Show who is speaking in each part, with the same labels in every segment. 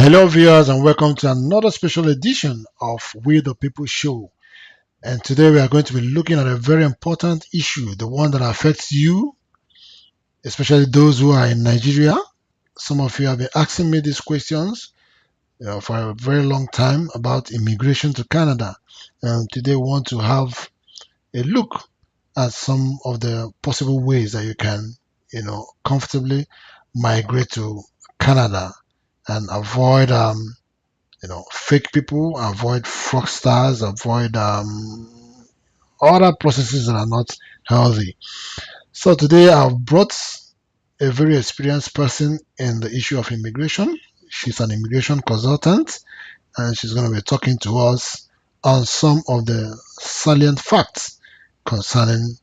Speaker 1: Hello, viewers, and welcome to another special edition of We the People Show. And today we are going to be looking at a very important issue, the one that affects you, especially those who are in Nigeria. Some of you have been asking me these questions for a very long time about immigration to Canada. And today we want to have a look at some of the possible ways that you can, comfortably migrate to Canada and avoid fake people, avoid fraudsters, avoid other processes that are not healthy. So today I've brought a very experienced person in the issue of immigration. She's an immigration consultant, and she's going to be talking to us on some of the salient facts concerning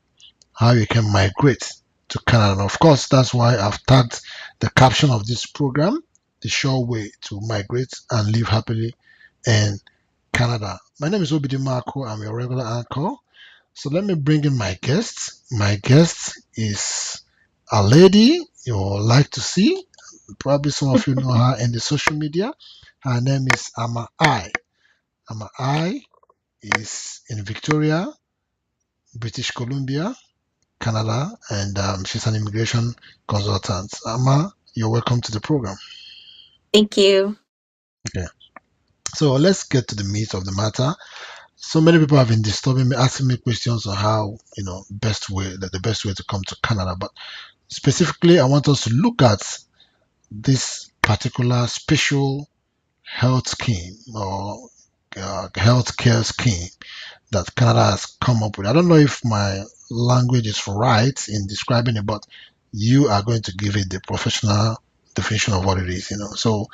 Speaker 1: how you can migrate to Canada. And of course, that's why I've tagged the caption of this program, The Sure Way to Migrate and Live Happily in Canada. My name is Obidi Marco. I'm your regular anchor. So let me bring in my guest. My guest is a lady you will like to see. Probably some of you know her in the social media. Her name is Ama I. Ama I is in Victoria, British Columbia, Canada, and she's an immigration consultant. Ama, you're welcome to the program.
Speaker 2: Thank you.
Speaker 1: Okay. So let's get to the meat of the matter. So many people have been disturbing me, asking me questions on how, the best way to come to Canada. But specifically, I want us to look at this particular special health scheme or health care scheme that Canada has come up with. I don't know if my language is right in describing it, but you are going to give it the professional definition of what it is. So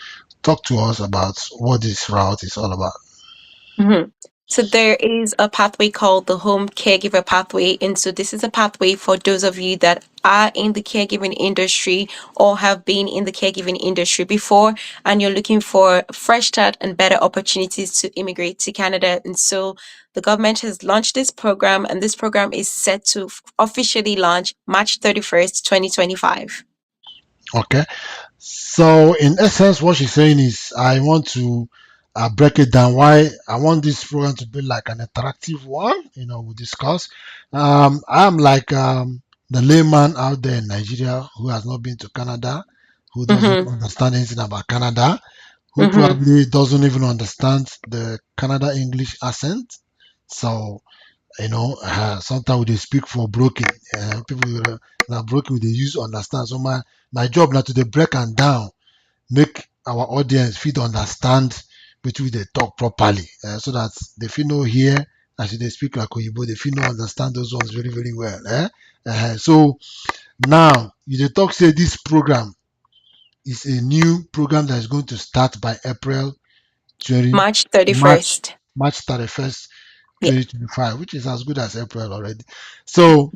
Speaker 1: talk to us about what this route is all about.
Speaker 2: Mhm. So there is a pathway called the home caregiver pathway. And so this is a pathway for those of you that are in the caregiving industry or have been in the caregiving industry before, and you're looking for a fresh start and better opportunities to immigrate to Canada. And so the government has launched this program, and this program is set to officially launch March 31st, 2025.
Speaker 1: Okay. So in essence, what she's saying is, I want to break it down. Why I want this program to be like an interactive one. We discuss. I'm like the layman out there in Nigeria who has not been to Canada, who doesn't
Speaker 2: Mm-hmm.
Speaker 1: understand anything about Canada, who
Speaker 2: Mm-hmm.
Speaker 1: probably doesn't even understand the Canada English accent. So sometimes they speak for broken. People that broken they use understand. So my job now to the break and down, make our audience fit understand between they talk properly, so that they feel no hear as they speak like Oyibo, they feel no understand those ones very very well. So now you dey talk say this program is a new program that is going to start by April 20
Speaker 2: March
Speaker 1: March
Speaker 2: 31st.
Speaker 1: March 31st,
Speaker 2: Yeah.
Speaker 1: 2025, which is as good as April already. So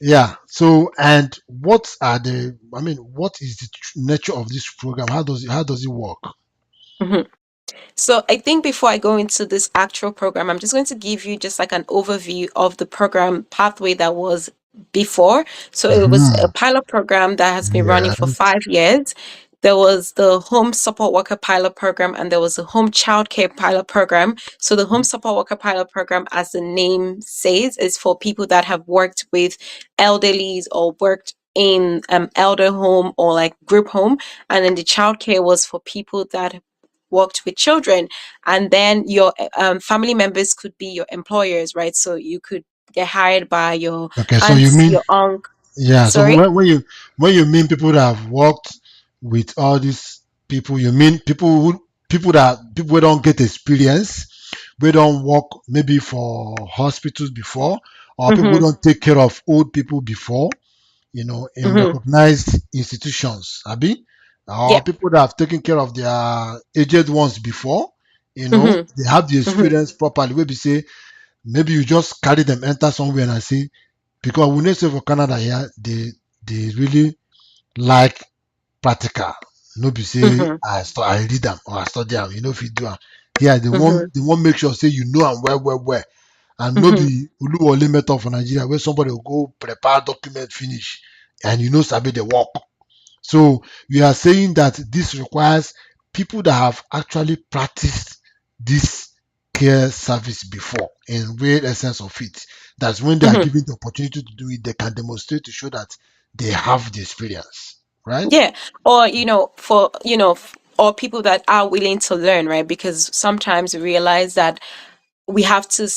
Speaker 1: yeah. So and what is the nature of this program? How does it work?
Speaker 2: Mhm. So I think before I go into this actual program, I'm just going to give you just like an overview of the program pathway that was before. So it was a
Speaker 1: Mhm.
Speaker 2: pilot program that has been running for
Speaker 1: Yes.
Speaker 2: 5 years. There was the home support worker pilot program, and there was a home childcare pilot program. So the home support worker pilot program, as the name says, is for people that have worked with elderlies or worked in elder home or like group home. And then the childcare was for people that worked with children, and then your family members could be your employers, right? So you could get hired by your
Speaker 1: Okay. So you
Speaker 2: aunts,
Speaker 1: mean,
Speaker 2: your uncle.
Speaker 1: yeah. So
Speaker 2: Sorry.
Speaker 1: when you mean people that have worked with all these people, you mean people who don't get experience, we don't work maybe for hospitals before, or people who
Speaker 2: Mm-hmm,
Speaker 1: don't take care of old people before, in
Speaker 2: mm-hmm,
Speaker 1: recognized institutions, abi, or
Speaker 2: yeah,
Speaker 1: people that have taken care of their aged ones before,
Speaker 2: mm-hmm,
Speaker 1: they have the
Speaker 2: mm-hmm,
Speaker 1: experience properly. Maybe say maybe you just carry them enter somewhere and I say because we know say for Canada here they really like practical. No be say
Speaker 2: mm-hmm,
Speaker 1: I read them or I study them. If you do am. Here
Speaker 2: mm-hmm,
Speaker 1: they want make sure say you know am well. And no
Speaker 2: mm-hmm,
Speaker 1: be Oluwole method for Nigeria where somebody will go prepare document finish and sabi the work. So you are saying that this requires people that have actually practiced this care service before in real essence of it. That's when they are
Speaker 2: Mhm.
Speaker 1: given the opportunity to do it, they can demonstrate to show that they have the experience, right?
Speaker 2: Yeah, or for or people that are willing to learn, right? Because sometimes we realize that we have to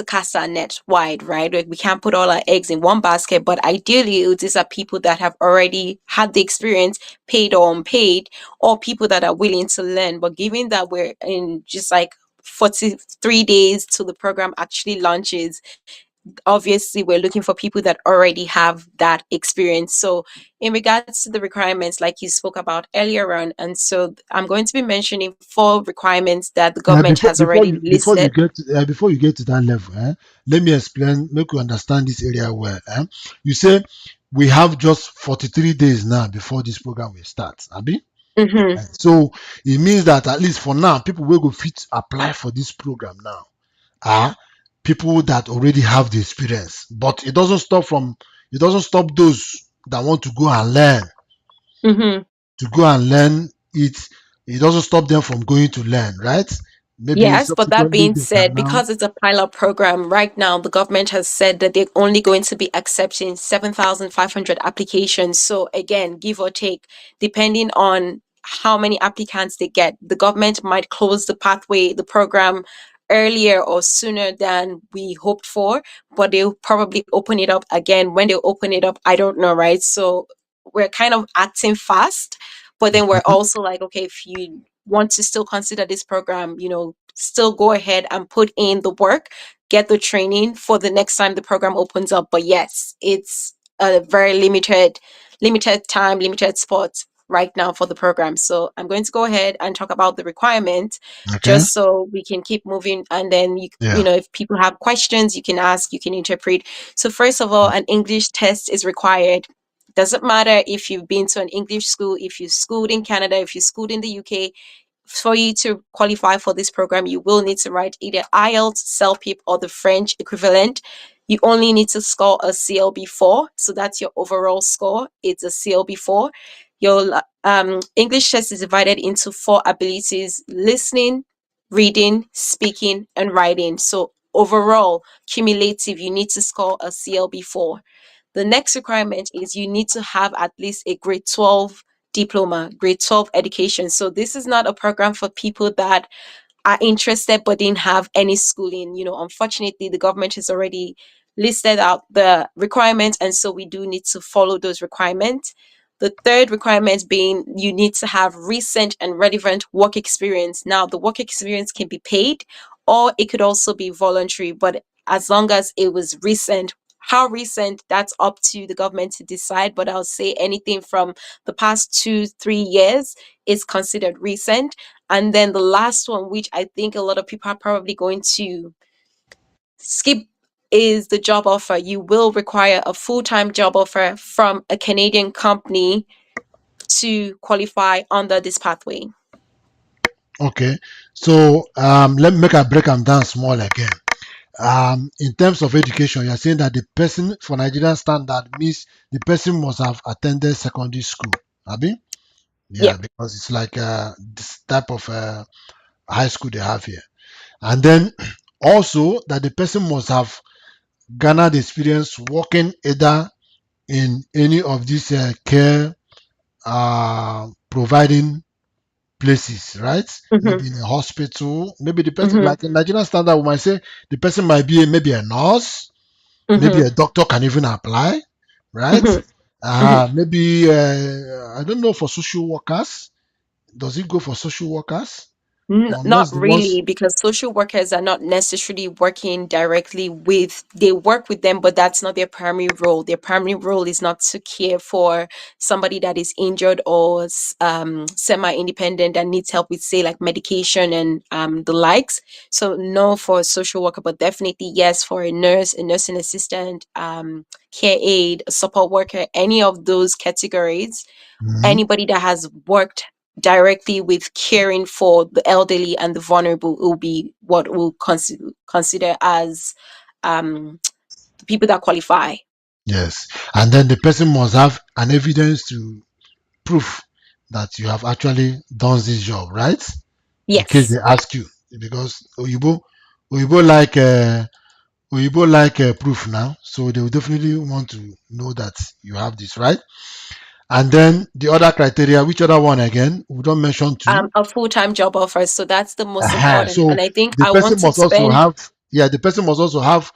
Speaker 2: cast our net wide, right? Like we can't put all our eggs in one basket, but ideally these are people that have already had the experience, paid or unpaid, or people that are willing to learn. But given that we're in just like 43 days till the program actually launches, obviously we're looking for people that already have that experience. So in regards to the requirements like you spoke about earlier on, and so I'm going to be mentioning four requirements that the government has already listed.
Speaker 1: Before you get to that level, let me explain, make you understand this area well. You say we have just 43 days now before this program will start, Abi.
Speaker 2: Mm-hmm.
Speaker 1: So it means that at least for now, people will go fit apply for this program now are people that already have the experience. But it doesn't stop those that want to go and learn
Speaker 2: Mm-hmm.
Speaker 1: it. It doesn't stop them from going to learn, right? Maybe
Speaker 2: Yes, but that
Speaker 1: subsequently
Speaker 2: being
Speaker 1: they can
Speaker 2: said,
Speaker 1: now.
Speaker 2: because it's a pilot program, right now the government has said that they're only going to be accepting 7,500 applications. So again, give or take, depending on how many applicants they get, the government might close the pathway, the program earlier or sooner than we hoped for, but they'll probably open it up again. When they open it up, I don't know, right? So we're kind of acting fast, but then we're also like, okay, if you want to still consider this program, still go ahead and put in the work, get the training for the next time the program opens up. But yes, it's a very limited time, limited spot right now for the program. So I'm going to go ahead and talk about the requirement
Speaker 1: Okay.
Speaker 2: just so we can keep moving. And then
Speaker 1: Yeah.
Speaker 2: if people have questions, you can ask, you can interpret. So first of all, an English test is required. Doesn't matter if you've been to an English school, if you schooled in Canada, if you schooled in the UK, for you to qualify for this program, you will need to write either IELTS, CELPIP, or the French equivalent. You only need to score a CLB4, so that's your overall score. It's a CLB4. Your English test is divided into four abilities: listening, reading, speaking, and writing. So overall, cumulative, you need to score a CLB4. The next requirement is you need to have at least a grade 12 diploma, grade 12 education. So this is not a program for people that are interested but didn't have any schooling. Unfortunately, the government has already listed out the requirements, and so we do need to follow those requirements. The third requirement being you need to have recent and relevant work experience. Now, the work experience can be paid or it could also be voluntary, but as long as it was recent, how recent, that's up to the government to decide. But I'll say anything from the past 2, 3 years is considered recent. And then the last one, which I think a lot of people are probably going to skip, is the job offer. You will require a full time job offer from a Canadian company to qualify under this pathway.
Speaker 1: Okay. So let me make a break them down small again. In terms of education, you're saying that the person for Nigerian standard means the person must have attended secondary school. Abi? Yeah,
Speaker 2: Yep.
Speaker 1: because it's like this type of high school they have here. And then also that the person must have garnered experience working either in any of these care providing places, right?
Speaker 2: Mm-hmm.
Speaker 1: Maybe in a hospital, maybe the person,
Speaker 2: Mm-hmm.
Speaker 1: like in Nigerian standard, we might say the person might be maybe a nurse, maybe
Speaker 2: Mm-hmm.
Speaker 1: a doctor can even apply, right?
Speaker 2: Mm-hmm. Mm-hmm.
Speaker 1: Maybe I don't know for social workers. Does it go for social workers?
Speaker 2: Not
Speaker 1: Unless the ones.
Speaker 2: really, because social workers are not necessarily working directly with, they work with them, but that's not their primary role. Their primary role is not to care for somebody that is injured or semi-independent and needs help with, say, like medication and the likes. So no for a social worker, but definitely yes for a nurse, a nursing assistant, care aide, a support worker, any of those categories.
Speaker 1: Mhm.
Speaker 2: Anybody that has worked directly with caring for the elderly and the vulnerable will be what we'll consider as the people that qualify.
Speaker 1: Yes, and then the person must have an evidence to prove that you have actually done this job, right? In case
Speaker 2: Yes.
Speaker 1: they ask you, because Oyibo like proof now, so they will definitely want to know that you have this, right? And then the other criteria, which other one again? We don't mention two.
Speaker 2: A full-time job offer. So that's the most important.
Speaker 1: So
Speaker 2: And I think
Speaker 1: the
Speaker 2: I
Speaker 1: person
Speaker 2: want to
Speaker 1: must also
Speaker 2: spend.
Speaker 1: have, yeah, the person must also have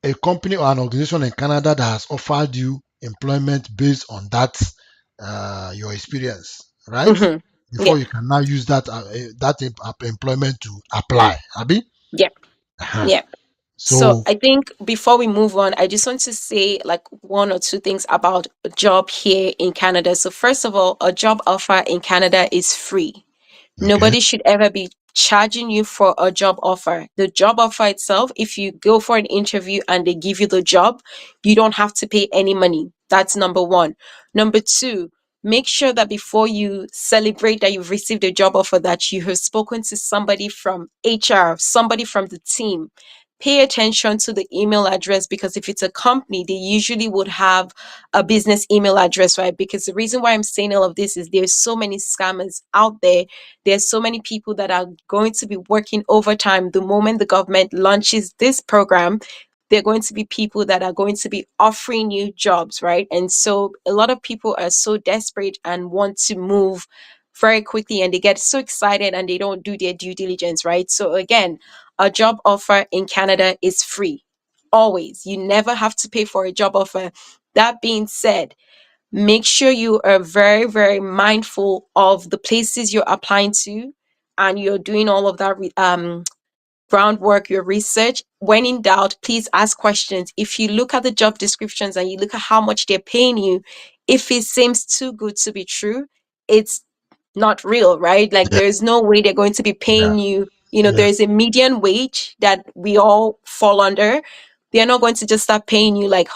Speaker 1: a company or an organization in Canada that has offered you employment based on that your experience, right?
Speaker 2: Mhm.
Speaker 1: Before
Speaker 2: Yeah.
Speaker 1: you can now use employment to apply, Abi.
Speaker 2: Yeah.
Speaker 1: Uh-huh.
Speaker 2: Yeah. So
Speaker 1: So
Speaker 2: I think before we move on, I just want to say like one or two things about a job here in Canada. So first of all, a job offer in Canada is free.
Speaker 1: okay,
Speaker 2: Nobody should ever be charging you for a job offer. The job offer itself, if you go for an interview and they give you the job, you don't have to pay any money. That's number one. Number two, make sure that before you celebrate that you've received a job offer, that you have spoken to somebody from HR, somebody from the team. Pay attention to the email address, because if it's a company, they usually would have a business email address, right? Because the reason why I'm saying all of this is there's so many scammers out there. There's so many people that are going to be working overtime the moment the government launches this program. There are going to be people that are going to be offering you jobs, right? And so a lot of people are so desperate and want to move very quickly, and they get so excited and they don't do their due diligence, right? So again, a job offer in Canada is free. Always. You never have to pay for a job offer. That being said, make sure you are very, very mindful of the places you're applying to, and you're doing all of that groundwork, your research. When in doubt, please ask questions. If you look at the job descriptions and you look at how much they're paying you, if it seems too good to be true, it's not real, right? Like
Speaker 1: yeah,
Speaker 2: there's no way they're going to be
Speaker 1: yeah,
Speaker 2: paying you. You know,
Speaker 1: yes,
Speaker 2: there's a median wage that we all fall under. They're not going to just start paying you like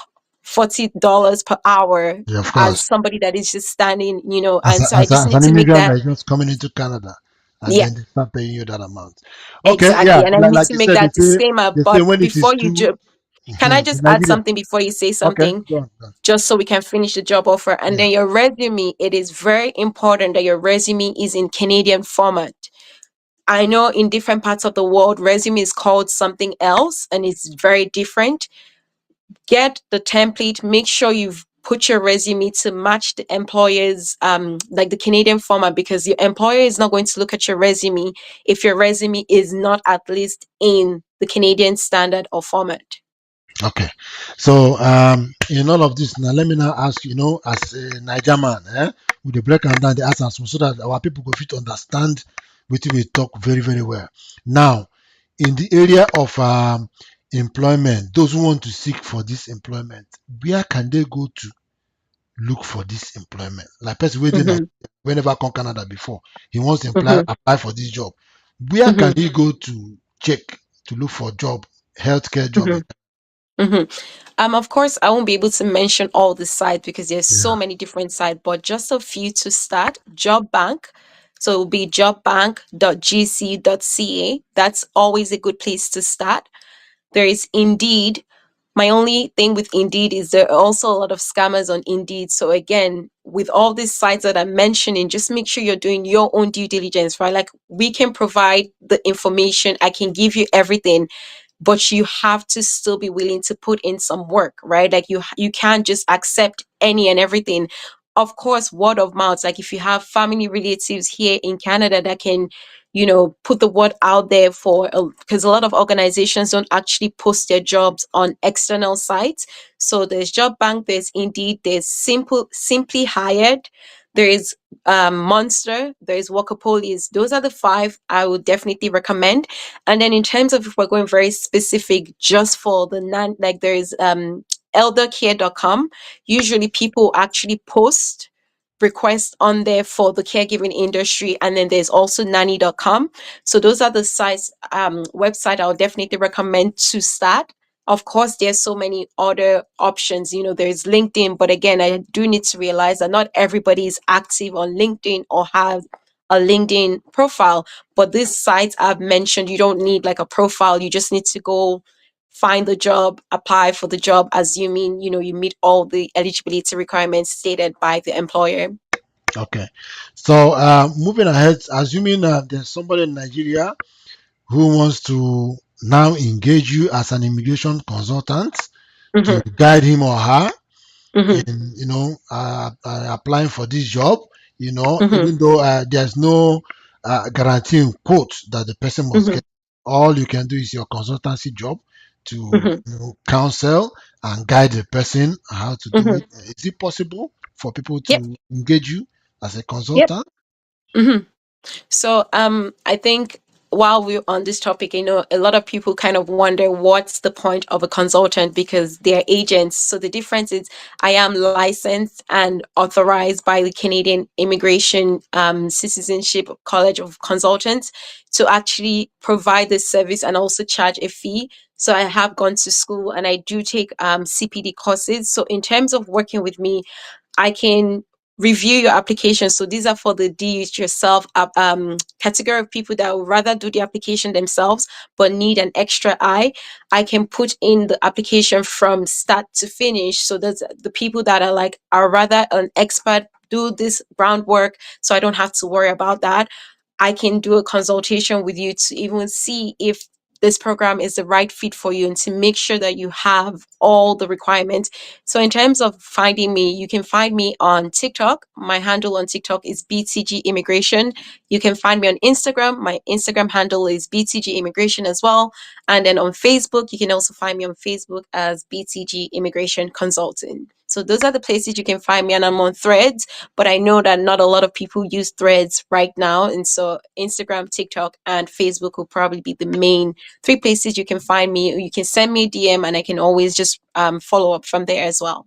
Speaker 2: $40 per hour
Speaker 1: yeah, of
Speaker 2: as
Speaker 1: course.
Speaker 2: somebody that is just standing,
Speaker 1: As,
Speaker 2: and so I just
Speaker 1: as
Speaker 2: need
Speaker 1: an
Speaker 2: to make
Speaker 1: immigrant
Speaker 2: that.
Speaker 1: that is just coming into Canada, and
Speaker 2: Yeah,
Speaker 1: then they start paying you that amount. Okay, yeah,
Speaker 2: exactly. And I need
Speaker 1: like
Speaker 2: to
Speaker 1: you
Speaker 2: make
Speaker 1: said,
Speaker 2: that disclaimer.
Speaker 1: they say
Speaker 2: But
Speaker 1: when it is
Speaker 2: before you
Speaker 1: too.
Speaker 2: jump, can I just
Speaker 1: In
Speaker 2: add
Speaker 1: Nigeria.
Speaker 2: something before you say
Speaker 1: Okay,
Speaker 2: something?
Speaker 1: go on, go on.
Speaker 2: Just so we can finish the job offer. And
Speaker 1: Yeah,
Speaker 2: then your resume, it is very important that your resume is in Canadian format. I know in different parts of the world, resume is called something else and it's very different. Get the template, make sure you've put your resume to match the employer's like the Canadian format, because your employer is not going to look at your resume if your resume is not at least in the Canadian standard or format.
Speaker 1: okay. So in all of this, now let me now ask you, as a Niger man, with the break and down the ask us so that our people go fit understand what we talk very, very well. Now, in the area of employment, those who want to seek for this employment, where can they go to look for this employment? Like person waiting Nigeria,
Speaker 2: Hmm.
Speaker 1: whenever come Canada before, he wants to
Speaker 2: Hmm.
Speaker 1: apply for this job. Where can
Speaker 2: Hmm.
Speaker 1: he go to check to look for job, healthcare job?
Speaker 2: Hmm. Hmm. Of course, I won't be able to mention all the sites because there's so
Speaker 1: Yeah.
Speaker 2: many different sites, but just a few to start. Job Bank. So it will be jobbank.gc.ca. That's always a good place to start. There is Indeed. My only thing with Indeed is there are also a lot of scammers on Indeed. So again, with all these sites that I'm mentioning, just make sure you're doing your own due diligence, right? Like we can provide the information, I can give you everything, but you have to still be willing to put in some work, right? Like you can't just accept any and everything. Of course, word of mouth, like if you have family relatives here in Canada that can, put the word out there for, because a lot of organizations don't actually post their jobs on external sites. So there's Job Bank, there's Indeed, there's Simply Hired, there is Monster, there's Workopolis. Those are the five I would definitely recommend. And then in terms of if we're going very specific, just for the non, like there's eldercare.com. Usually people actually post requests on there for the caregiving industry. And then there's also nanny.com. So those are the sites, website I would definitely recommend to start. Of course, there's so many other options. There's LinkedIn, but again, I do need to realize that not everybody is active on LinkedIn or have a LinkedIn profile. But these sites I've mentioned, you don't need like a profile. You just need to go find the job, apply for the job, assuming you meet all the eligibility requirements stated by the employer.
Speaker 1: Okay. So moving ahead, assuming there's somebody in Nigeria who wants to now engage you as an immigration consultant to
Speaker 2: Mm-hmm.
Speaker 1: guide him or her
Speaker 2: Mm-hmm.
Speaker 1: in applying for this job,
Speaker 2: Mm-hmm.
Speaker 1: even though there's no guarantee in quote that the person must
Speaker 2: Mm-hmm.
Speaker 1: get. All you can do is your consultancy job to
Speaker 2: Mm-hmm.
Speaker 1: counsel and guide the person how to do
Speaker 2: Mm-hmm.
Speaker 1: it. Is it possible for people
Speaker 2: Yep.
Speaker 1: to engage you as a
Speaker 2: Yep.
Speaker 1: consultant?
Speaker 2: Mm-hmm. So I think while we're on this topic, a lot of people kind of wonder what's the point of a consultant because they're agents. So the difference is I am licensed and authorized by the Canadian Immigration Citizenship College of Consultants to actually provide this service and also charge a fee. So I have gone to school and I do take CPD courses. So in terms of working with me, I can review your application. So these are for the do it yourself category of people that would rather do the application themselves but need an extra eye. I can put in the application from start to finish. So that's the people that are like, are rather an expert, do this groundwork so I don't have to worry about that. I can do a consultation with you to even see if this program is the right fit for you and to make sure that you have all the requirements. So, in terms of finding me, you can find me on TikTok. My handle on TikTok is BTG Immigration. You can find me on Instagram. My Instagram handle is BTG Immigration as well. And then on Facebook, you can also find me on Facebook as BTG Immigration Consultant. So, those are the places you can find me. And I'm on Threads, but I know that not a lot of people use Threads right now. And so, Instagram, TikTok, and Facebook will probably be the main three places you can find me. You can send me a DM and I can always just follow up from there as well.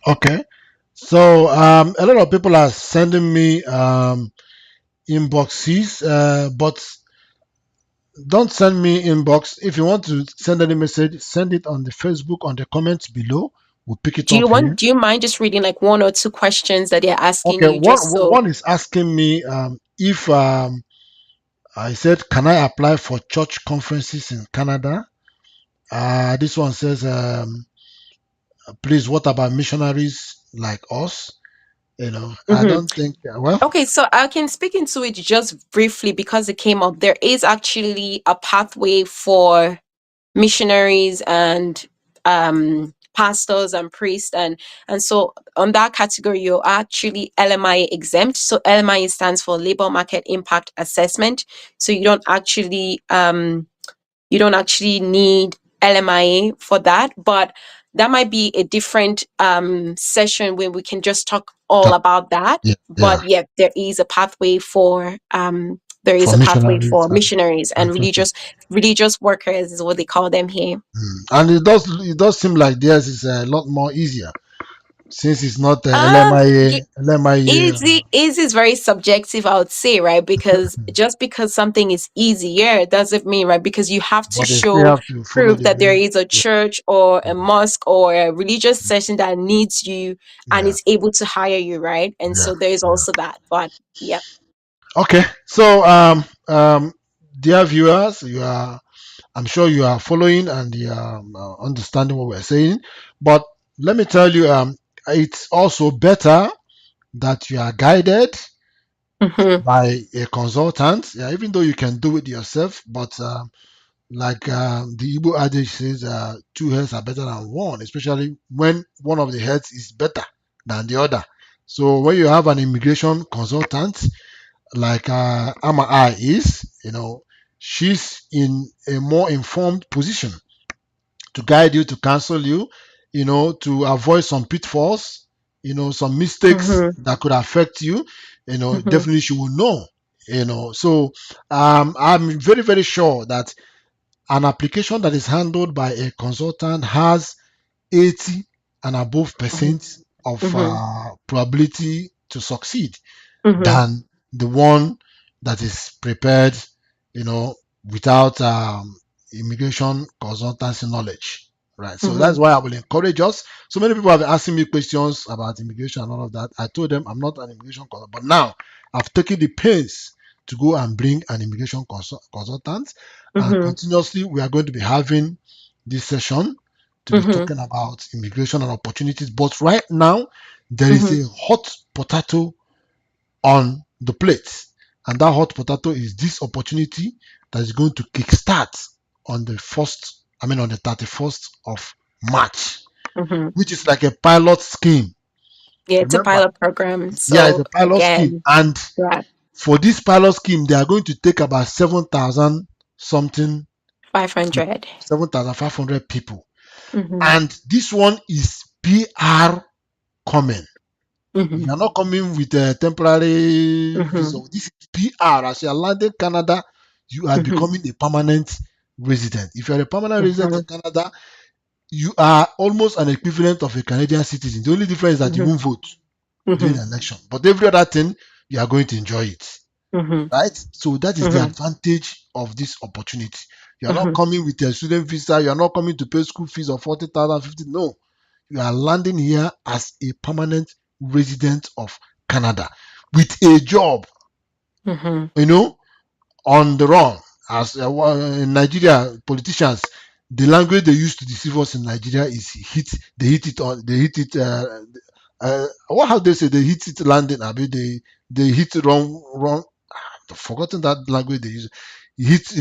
Speaker 1: Okay. So a lot of people are sending me inboxes, but don't send me inbox. If you want to send any message, send it on the Facebook on the comments below. We'll pick it up here.
Speaker 2: Do you mind just reading like one or two questions that they're asking
Speaker 1: Okay,
Speaker 2: you
Speaker 1: one
Speaker 2: just so
Speaker 1: one is asking me if I said, can I apply for church conferences in Canada? This one says, please, what about missionaries like us? I
Speaker 2: Mhm.
Speaker 1: don't think, well,
Speaker 2: Okay, so I can speak into it just briefly because it came up. There is actually a pathway for missionaries and pastors and priests and so on that category you're actually LMI exempt. So LMI stands for Labor Market Impact Assessment. So you don't actually need LMIA for that, but that might be a different session where we can just talk all
Speaker 1: talk,
Speaker 2: about that.
Speaker 1: yeah, yeah,
Speaker 2: But yeah, there is
Speaker 1: for
Speaker 2: a pathway
Speaker 1: missionaries
Speaker 2: for missionaries and
Speaker 1: and churches.
Speaker 2: religious workers is what they call them here.
Speaker 1: And it does seem like theirs is a lot more easier since it's not
Speaker 2: Um,
Speaker 1: LMIA.
Speaker 2: easy is very subjective, I would say, right? Because just because something is easier doesn't mean, right? Because you have to
Speaker 1: But they still
Speaker 2: show
Speaker 1: have to follow
Speaker 2: proof
Speaker 1: the
Speaker 2: that there
Speaker 1: rules.
Speaker 2: is a
Speaker 1: Yeah,
Speaker 2: church or a mosque or a religious session that needs you and
Speaker 1: yeah,
Speaker 2: is able to hire you, right? And
Speaker 1: yeah,
Speaker 2: so there is
Speaker 1: yeah.
Speaker 2: also that. But yeah.
Speaker 1: Okay, so dear viewers, I'm sure you are following and you are understanding what we're saying. But let me tell you, it's also better that you are guided
Speaker 2: Mm-hmm.
Speaker 1: by a consultant. Yeah, even though you can do it yourself, but like the Igbo adage says, two heads are better than one, especially when one of the heads is better than the other. So when you have an immigration consultant like Ama I is, she's in a more informed position to guide you, to counsel you, to avoid some pitfalls, some mistakes
Speaker 2: Mm-hmm.
Speaker 1: that could affect you,
Speaker 2: Mm-hmm.
Speaker 1: definitely she will know. So I'm very, very sure that an application that is handled by a consultant has 80 and above percent of
Speaker 2: Mm-hmm.
Speaker 1: probability to succeed
Speaker 2: Mm-hmm.
Speaker 1: than the one that is prepared, you know, without immigration consultancy knowledge. Right. So
Speaker 2: Mm-hmm.
Speaker 1: that's why I will encourage us. So many people have been asking me questions about immigration and all of that. I told them I'm not an immigration consultant, but now I've taken the pains to go and bring an immigration consultant. And
Speaker 2: Mm-hmm.
Speaker 1: continuously, we are going to be having this session to be
Speaker 2: Mm-hmm.
Speaker 1: talking about immigration and opportunities. But right now, there is
Speaker 2: Mm-hmm.
Speaker 1: a hot potato on the plate. And that hot potato is this opportunity that is going to kickstart on the first, I mean, on the 31st of March,
Speaker 2: Mm-hmm.
Speaker 1: which is like a pilot scheme.
Speaker 2: Yeah, it's a
Speaker 1: Remember,
Speaker 2: pilot program.
Speaker 1: yeah, it's
Speaker 2: So
Speaker 1: a pilot scheme.
Speaker 2: again,
Speaker 1: And
Speaker 2: yeah,
Speaker 1: for this pilot scheme, they are going to take about 7,000 something,
Speaker 2: 500.
Speaker 1: 7,500 people.
Speaker 2: Mm-hmm.
Speaker 1: And this one is PR coming.
Speaker 2: Mm-hmm.
Speaker 1: You are not coming with a temporary visa.
Speaker 2: Mm-hmm.
Speaker 1: This is PR. As you are landing Canada, you are
Speaker 2: Mm-hmm.
Speaker 1: becoming a permanent resident. If you are a permanent resident
Speaker 2: Mm-hmm.
Speaker 1: in Canada, you are almost an equivalent of a Canadian citizen. The only difference is that you
Speaker 2: Mm-hmm.
Speaker 1: won't vote during
Speaker 2: Mm-hmm.
Speaker 1: the election. But every other thing, you are going to enjoy it.
Speaker 2: Mm-hmm.
Speaker 1: Right? So that is the
Speaker 2: Mm-hmm.
Speaker 1: advantage of this opportunity. You are not
Speaker 2: Mm-hmm.
Speaker 1: coming with a student visa. You are not coming to pay school fees of 40,000, 50. No, you are landing here as a permanent resident of Canada with a job,
Speaker 2: Mm-hmm.
Speaker 1: you know, on the run. As in Nigeria, politicians, the language they use to deceive us in Nigeria is hit. They hit it on. They hit it. What how they say they hit it landing? I mean they hit it wrong. I've forgotten that language they use. Hit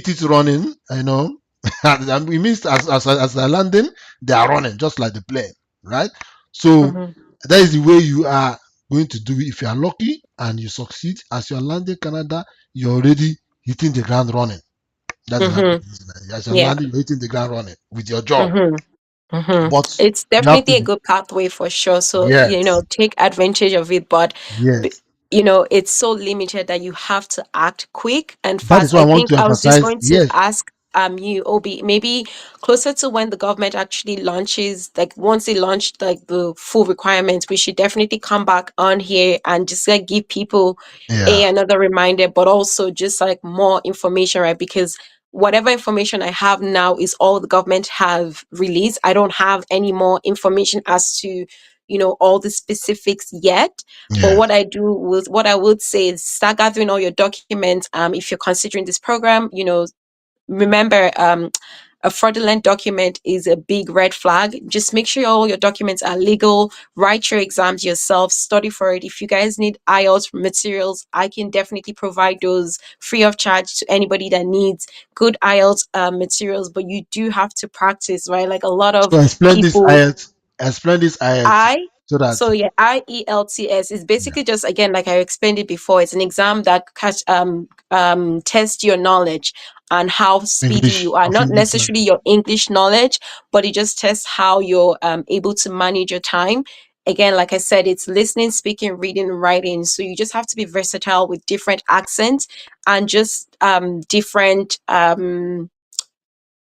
Speaker 1: it running. You know, and it means as they're landing, they are running just like the plane, right? So
Speaker 2: Mm-hmm.
Speaker 1: that is the way you are going to do it. If you are lucky and you succeed, as you are landing Canada, you're already hitting the ground running. That's the language.
Speaker 2: Mm-hmm.
Speaker 1: As you're
Speaker 2: Yeah.
Speaker 1: landing, you're hitting the ground running with your job.
Speaker 2: Mm-hmm. Mm-hmm.
Speaker 1: But
Speaker 2: It's
Speaker 1: you have to
Speaker 2: definitely a
Speaker 1: be,
Speaker 2: good pathway for sure. So,
Speaker 1: yes,
Speaker 2: take advantage of it. But, b-
Speaker 1: yes.
Speaker 2: it's so limited that you have to act quick and
Speaker 1: That is
Speaker 2: fast.
Speaker 1: why
Speaker 2: I
Speaker 1: I want
Speaker 2: think
Speaker 1: to
Speaker 2: I was just
Speaker 1: emphasize.
Speaker 2: going to
Speaker 1: Yes,
Speaker 2: ask you, Obi, maybe closer to when the government actually launches, like once they launch like the full requirements, we should definitely come back on here and just like give people
Speaker 1: yeah,
Speaker 2: another reminder, but also just like more information, right? Because whatever information I have now is all the government have released. I don't have any more information as to, all the specifics yet. But
Speaker 1: yeah.
Speaker 2: what I would say is start gathering all your documents. If you're considering this program, remember, a fraudulent document is a big red flag. Just make sure all your documents are legal. Write your exams yourself. Study for it. If you guys need IELTS materials, I can definitely provide those free of charge to anybody that needs good IELTS materials. But you do have to practice, right? Like a lot of
Speaker 1: So explain this
Speaker 2: people,
Speaker 1: IELTS. Explain this IELTS
Speaker 2: I
Speaker 1: so that
Speaker 2: so yeah, IELTS is
Speaker 1: yeah,
Speaker 2: basically just, again, like I explained it before. It's an exam that tests your knowledge and how speedy you
Speaker 1: English
Speaker 2: are.
Speaker 1: of
Speaker 2: Not
Speaker 1: English
Speaker 2: necessarily
Speaker 1: language.
Speaker 2: your English knowledge, but it just tests how you're able to manage your time. Again, like I said, it's listening, speaking, reading, and writing. So you just have to be versatile with different accents and just different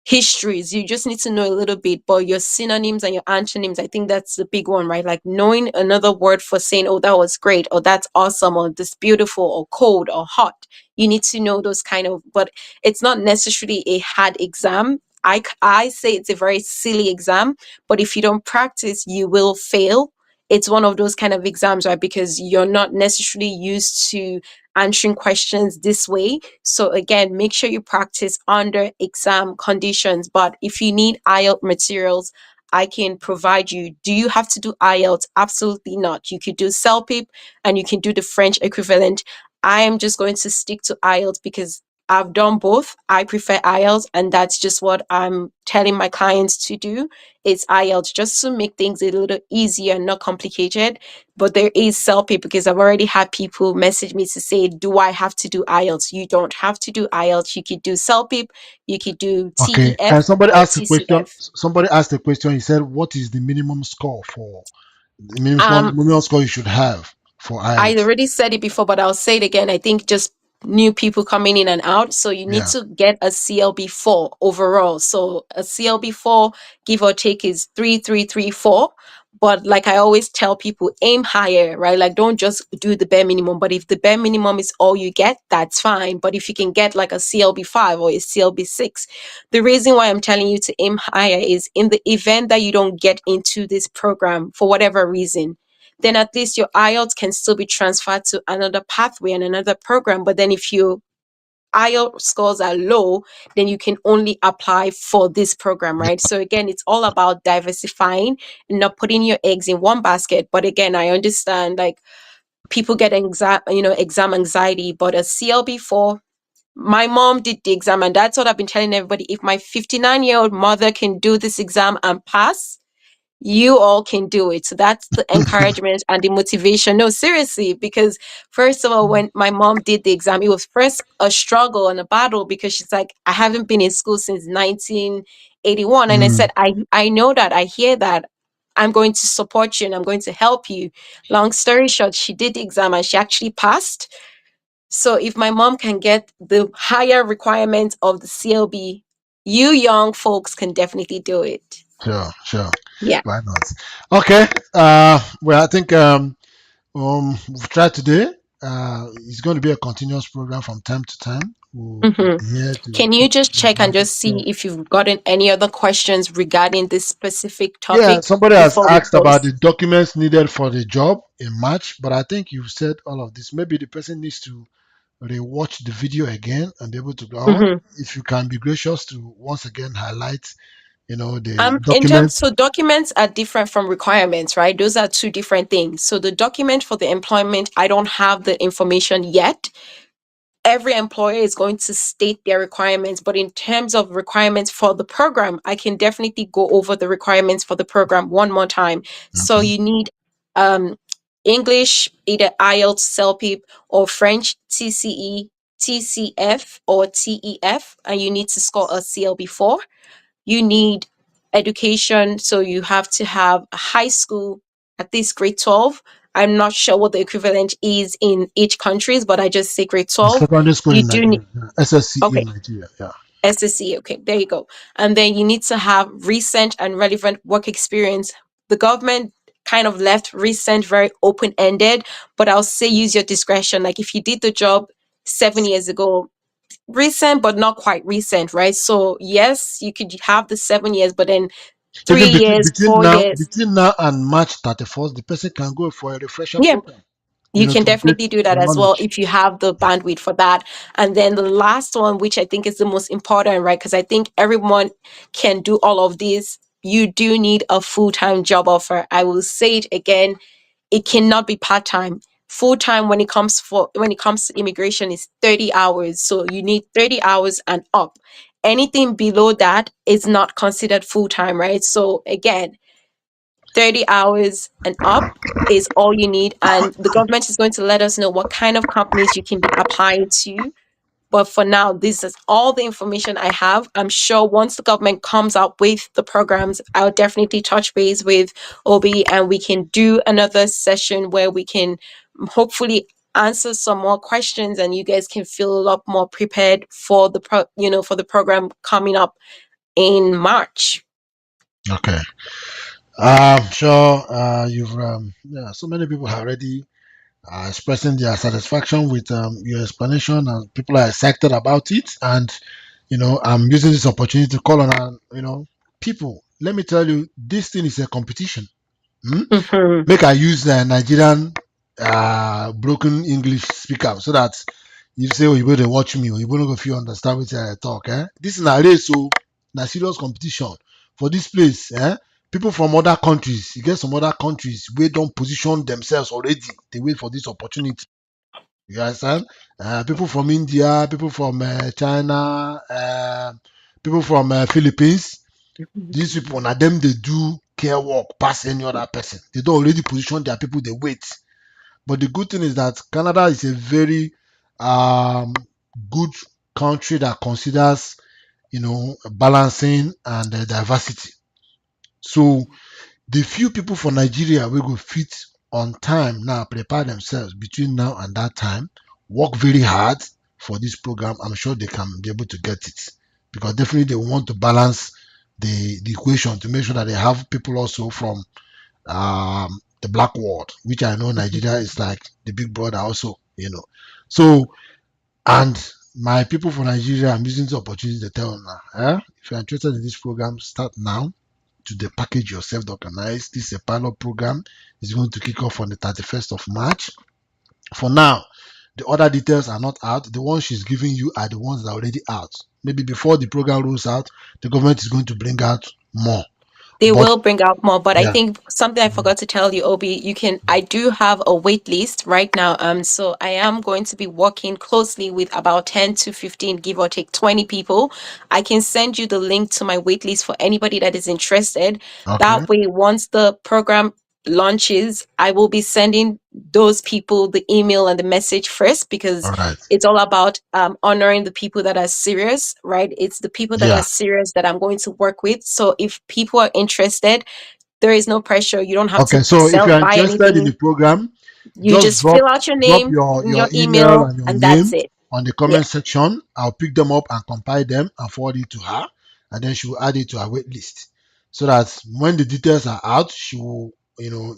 Speaker 2: histories. You just need to know a little bit, but your synonyms and your antonyms, I think that's the big one, right? Like knowing another word for saying, oh, that was great, or that's awesome, or this beautiful, or cold, or hot. You need to know those kind of, but it's not necessarily a hard exam. I say it's a very silly exam, but if you don't practice, you will fail. It's one of those kind of exams, right? Because you're not necessarily used to answering questions this way. So again, make sure you practice under exam conditions. But if you need IELTS materials, I can provide you. Do you have to do IELTS? Absolutely not. You could do CELPIP and you can do the French equivalent. I am just going to stick to IELTS because I've done both. I prefer IELTS, and that's just what I'm telling my clients to do. It's IELTS just to make things a little easier and not complicated. But there is CELPIP because I've already had people message me to say, do I have to do IELTS? You don't have to do IELTS. You could do CELPIP, you could do
Speaker 1: Okay.
Speaker 2: TEF
Speaker 1: And somebody
Speaker 2: or
Speaker 1: asked a question.
Speaker 2: TCF.
Speaker 1: Somebody asked a question. He said, "What is the minimum score for the
Speaker 2: Um,
Speaker 1: minimum score you should have for
Speaker 2: I
Speaker 1: IELTS?"
Speaker 2: already said it before, but I'll say it again. I think just new people coming in and out. So you need
Speaker 1: Yeah.
Speaker 2: to get a CLB4 overall. So a CLB4, give or take, is 3334. But like I always tell people, aim higher, right? Like don't just do the bare minimum. But if the bare minimum is all you get, that's fine. But if you can get like a CLB5 or a CLB6, the reason why I'm telling you to aim higher is in the event that you don't get into this program for whatever reason, then at least your IELTS can still be transferred to another pathway and another program. But then if your IELTS scores are low, then you can only apply for this program, right? So again, it's all about diversifying and not putting your eggs in one basket. But again, I understand, like, people get exam anxiety, but a CLB4, my mom did the exam, and that's what I've been telling everybody. If my 59-year-old mother can do this exam and pass, you all can do it. So that's the encouragement and the motivation. No, seriously, because first of all, when my mom did the exam, it was first a struggle and a battle because she's like, I haven't been in school since 1981. And I
Speaker 1: Mm,
Speaker 2: said, I know that, I hear that. I'm going to support you and I'm going to help you. Long story short, she did the exam and she actually passed. So if my mom can get the higher requirements of the CLB, you young folks can definitely do it.
Speaker 1: sure, sure.
Speaker 2: Yeah.
Speaker 1: Why not? Okay. Well, I think we've tried today. It's going to be a continuous program from time to time. We'll
Speaker 2: Mhm.
Speaker 1: be here to
Speaker 2: Can you
Speaker 1: keep
Speaker 2: just
Speaker 1: you
Speaker 2: check and
Speaker 1: enlightened.
Speaker 2: just see
Speaker 1: So,
Speaker 2: if you've gotten any other questions regarding this specific
Speaker 1: yeah,
Speaker 2: topic
Speaker 1: somebody has
Speaker 2: before we
Speaker 1: asked about
Speaker 2: close?
Speaker 1: the documents needed for the job in March, but I think you've said all of this. Maybe the person needs to rewatch the video again and be able to go on.
Speaker 2: Hmm.
Speaker 1: If you can be gracious to once again highlight, the
Speaker 2: In terms,
Speaker 1: documents.
Speaker 2: so documents are different from requirements, right? Those are two different things. So the document for the employment, I don't have the information yet. Every employer is going to state their requirements, but in terms of requirements for the program, I can definitely go over the requirements for the program one more time. So
Speaker 1: Okay.
Speaker 2: you need um English, either IELTS, CELPIP, or French TCE, TCF, or TEF, and you need to score a CLB4. You need education, so you have to have a high school, at least grade 12. I'm not sure what the equivalent is in each countries, but I just say grade
Speaker 1: It's
Speaker 2: 12.
Speaker 1: secondary school
Speaker 2: You
Speaker 1: in
Speaker 2: do need,
Speaker 1: Nigeria. Yeah. SSCE in
Speaker 2: okay,
Speaker 1: Nigeria. Yeah.
Speaker 2: SSC, okay, there you go. And then you need to have recent and relevant work experience. The government kind of left recent very open ended, but I'll say use your discretion. Like if you did the job 7 years ago, recent but not quite recent, right? So yes, you could have the 7 years, but then three
Speaker 1: Even
Speaker 2: years, 4 years.
Speaker 1: between now and March 31st, the person can go for a refresher
Speaker 2: Yeah,
Speaker 1: program,
Speaker 2: you can
Speaker 1: to update
Speaker 2: definitely do that
Speaker 1: the
Speaker 2: as well
Speaker 1: knowledge.
Speaker 2: if you have the bandwidth for that. And then the last one, which I think is the most important, right? Because I think everyone can do all of this. You do need a full-time job offer. I will say it again, it cannot be part-time. Full-time when it comes to immigration is 30 hours. So you need 30 hours and up. Anything below that is not considered full-time, right? So again, 30 hours and up is all you need. And the government is going to let us know what kind of companies you can be applying to. But for now, this is all the information I have. I'm sure once the government comes up with the programs, I'll definitely touch base with Obi and we can do another session where we can hopefully answer some more questions and you guys can feel a lot more prepared for for the program coming up in March.
Speaker 1: Okay. Sure. You've yeah. So many people are already expressing their satisfaction with your explanation, and people are excited about it. And I'm using this opportunity to call on, people. Let me tell you, this thing is a competition. Hmm?
Speaker 2: Hmm.
Speaker 1: Make I use the Nigerian broken English speaker so that if say you dey watch me, you no go fit understand what I talk. This na race, so na serious competition for this place. People from other countries, you get some other countries where don't position themselves already. They wait for this opportunity. You understand? People from India, people from China, people from Philippines. These people, na them they do care work pass any other person. They don't already position their people. They wait. But the good thing is that Canada is a very good country that considers, balancing and diversity. So the few people for Nigeria will go fit on time now, prepare themselves between now and that time, work very hard for this program. I'm sure they can be able to get it because definitely they want to balance the equation to make sure that they have people also from the black world, which I know Nigeria is like the big brother also, So, and my people from Nigeria, I'm using this opportunity to tell them now, if you're interested in this program, start now to the package yourself, organize. This is a pilot program. It's going to kick off on the 31st of March. For now, the other details are not out. The ones she's giving you are the ones that are already out. Maybe before the program rolls out, the government is going to bring out more.
Speaker 2: They
Speaker 1: But
Speaker 2: will bring out more, but I
Speaker 1: yeah,
Speaker 2: think something I forgot to tell you, Obi, I do have a wait list right now. So I am going to be working closely with about 10 to 15, give or take 20 people. I can send you the link to my wait list for anybody that is interested.
Speaker 1: okay,
Speaker 2: That way, once the program launches, I will be sending those people the email and the message first, because
Speaker 1: all right,
Speaker 2: it's all about honoring the people that are serious, right? It's the people that are
Speaker 1: yeah,
Speaker 2: serious that I'm going to work with. So if people are interested, there is no pressure. You don't have
Speaker 1: okay.
Speaker 2: to
Speaker 1: So if you are
Speaker 2: buy
Speaker 1: interested in the
Speaker 2: anything.
Speaker 1: program,
Speaker 2: You
Speaker 1: just
Speaker 2: just
Speaker 1: drop
Speaker 2: fill out your
Speaker 1: drop
Speaker 2: name,
Speaker 1: your
Speaker 2: your
Speaker 1: email
Speaker 2: email,
Speaker 1: and your
Speaker 2: and that's
Speaker 1: name
Speaker 2: it.
Speaker 1: on the
Speaker 2: Yeah.
Speaker 1: comment section. I'll pick them up and compile them and forward it to her, and then she will add it to her wait list, so that when the details are out, she will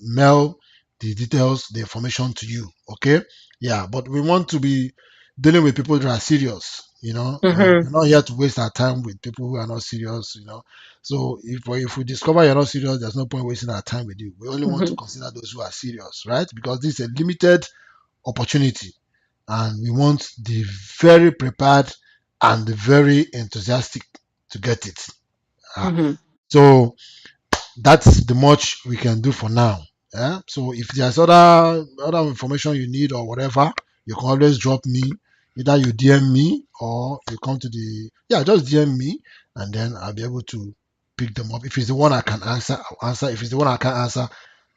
Speaker 1: mail the details, the information to you. Okay, yeah. But we want to be dealing with people that are serious.
Speaker 2: Mm-hmm.
Speaker 1: We're not here to waste our time with people who are not serious. So if we discover you're not serious, there's no point wasting our time with you. We only want to
Speaker 2: Mm-hmm.
Speaker 1: consider those who are serious, right? Because this is a limited opportunity, and we want the very prepared and the very enthusiastic to get it. Uh,
Speaker 2: Mm-hmm.
Speaker 1: so that's the much we can do for now. Yeah. So if there's other information you need or whatever, you can always drop me. Either you DM me or you come to just DM me, and then I'll be able to pick them up. If it's the one I can answer, I'll answer. If it's the one I can't answer,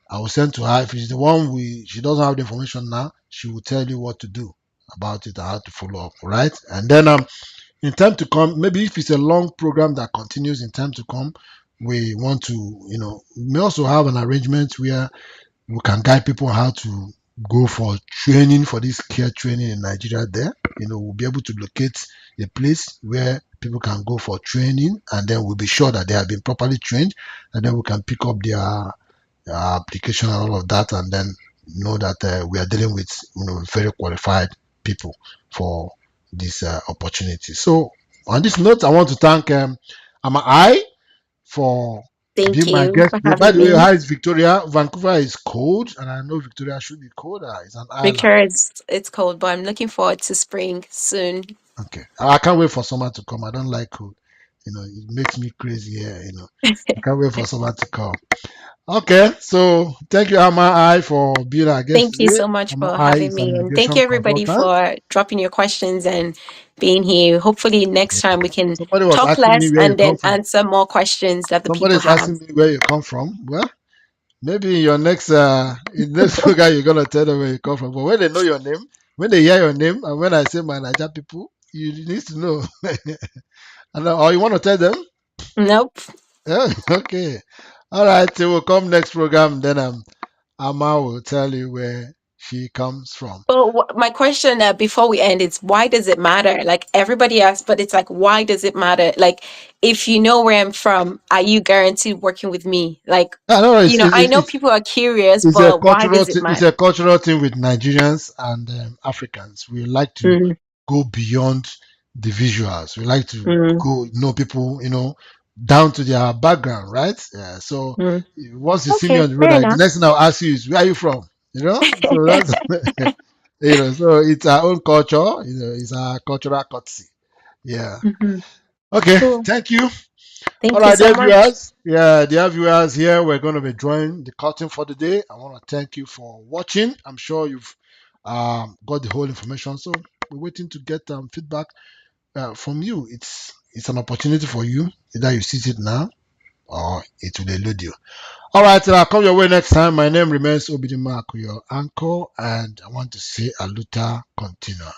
Speaker 1: I will send to her. If it's the one she doesn't have the information now, she will tell you what to do about it and how to follow up, right? And then in time to come, maybe if it's a long program that continues in time to come, we want to, we may also have an arrangement where we can guide people how to go for training for this care training in Nigeria there. We'll be able to locate a place where people can go for training, and then we'll be sure that they have been properly trained, and then we can pick up their application and all of that, and then know that we are dealing with very qualified people for this opportunity. So on this note, I want to thank Ama I for
Speaker 2: Thank
Speaker 1: being my
Speaker 2: you
Speaker 1: guest
Speaker 2: for
Speaker 1: today. By
Speaker 2: having
Speaker 1: the way,
Speaker 2: me.
Speaker 1: how is Victoria? Vancouver is cold, and I know Victoria should be colder. It's an island.
Speaker 2: Victoria, it's cold, but I'm looking forward to spring soon.
Speaker 1: Okay, I can't wait for summer to come. I don't like cold. It makes me crazy here. I can't wait for summer to come. Okay, so thank you, Ama I, for being our guest
Speaker 2: Thank you
Speaker 1: today.
Speaker 2: so much
Speaker 1: Ama
Speaker 2: for
Speaker 1: I
Speaker 2: having
Speaker 1: is an
Speaker 2: me. And thank
Speaker 1: immigration
Speaker 2: you, everybody,
Speaker 1: consultant.
Speaker 2: for dropping your questions and being here. Hopefully, next time we can
Speaker 1: Somebody was
Speaker 2: talk
Speaker 1: asking me
Speaker 2: less
Speaker 1: where you
Speaker 2: and
Speaker 1: come
Speaker 2: then
Speaker 1: from.
Speaker 2: answer more questions that the
Speaker 1: Somebody
Speaker 2: people
Speaker 1: is
Speaker 2: have.
Speaker 1: asking me where you come from. Well, maybe in your next in next program you're gonna tell them where you come from. But when they know your name, when they hear your name, and when I say my Niger people, you need to know. And or you want to tell them?
Speaker 2: Nope.
Speaker 1: Yeah, okay. All right. So we'll come next program. Then Ama will tell you where she comes from.
Speaker 2: But my question before we end is, why does it matter? Like everybody asks, but it's like, why does it matter? Like, if you know where I'm from, are you guaranteed working with me? Like,
Speaker 1: I know
Speaker 2: I know people are curious,
Speaker 1: it's a
Speaker 2: but why
Speaker 1: cultural
Speaker 2: does it
Speaker 1: thing. It's
Speaker 2: matter?
Speaker 1: a cultural thing with Nigerians and Africans. We like to
Speaker 2: Mm,
Speaker 1: go beyond the visuals. We like to
Speaker 2: mm,
Speaker 1: go know people, down to their background, right? Yeah. So
Speaker 2: mm.
Speaker 1: once you see me
Speaker 2: Okay,
Speaker 1: on the road,
Speaker 2: fair
Speaker 1: the
Speaker 2: enough.
Speaker 1: next thing I'll ask you is, where are you from? So that's so it's our own culture. It's our cultural courtesy. Yeah.
Speaker 2: Mhm.
Speaker 1: Okay.
Speaker 2: Cool.
Speaker 1: Thank you. All
Speaker 2: Thank you
Speaker 1: right,
Speaker 2: so
Speaker 1: dear
Speaker 2: much.
Speaker 1: viewers. Yeah, dear viewers, here we're going to be drawing the curtain for the day. I want to thank you for watching. I'm sure you've got the whole information. So we're waiting to get feedback from you. It's an opportunity for you. Either you see it now or it will elude you. All right, till I come your way next time. My name remains Obidima your uncle, and I want to say Aluta Continua.